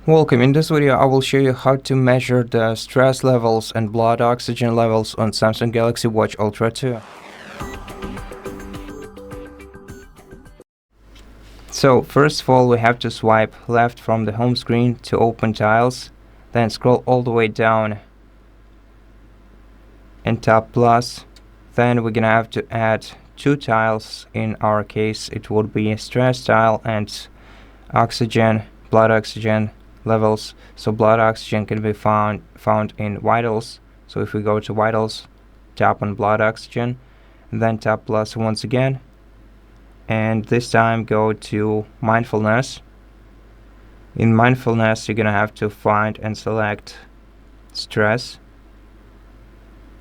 Welcome. In this video I will show you how to measure the stress levels and blood oxygen levels on Samsung Galaxy Watch Ultra 2. So first of all, we have to swipe left from the home screen to open tiles, then scroll all the way down and tap plus. Then we're gonna have to add two tiles. In our case it would be a stress tile and oxygen, blood oxygen levels. So blood oxygen can be found in Vitals. So if we go to Vitals, tap on blood oxygen, and then tap plus once again, and this time go to mindfulness. In mindfulness you're gonna have to find and select stress,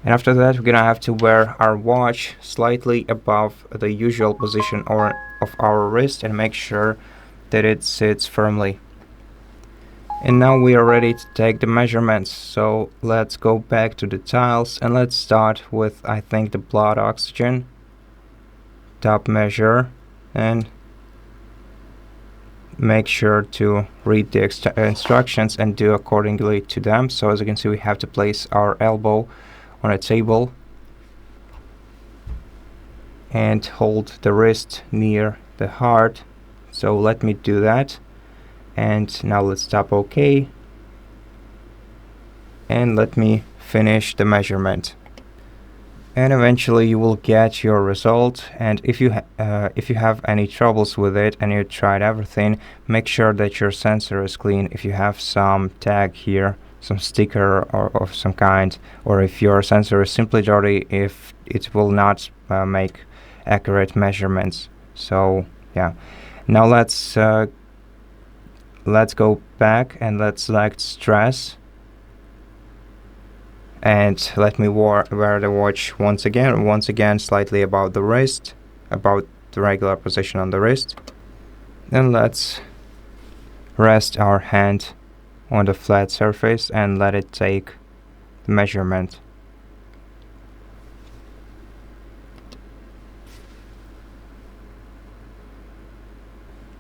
and after that we're gonna have to wear our watch slightly above the usual position of our wrist and make sure that it sits firmly. And now we are ready to take the measurements. So let's go back to the tiles and let's start with, I think, the blood oxygen. Tap measure and make sure to read the instructions and do accordingly to them. So as you can see, we have to place our elbow on a table and hold the wrist near the heart. So let me do that. And now let's tap OK, and let me finish the measurement. And eventually you will get your result. And if you have any troubles with it and you tried everything, make sure that your sensor is clean. If you have some tag here, some sticker or of some kind, or if your sensor is simply dirty, if it will not make accurate measurements. So yeah, now let's go back and let's select stress, and let me wear the watch once again slightly above the wrist, about the regular position on the wrist. Then let's rest our hand on the flat surface and let it take the measurement.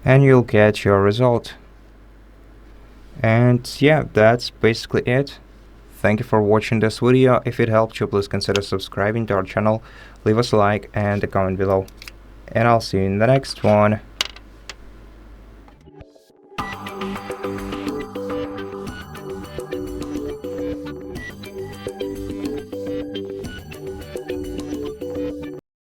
And you'll get your result. And yeah, that's basically it. Thank you for watching this video. If it helped you, please consider subscribing to our channel, leave us a like and a comment below, and I'll see you in the next one.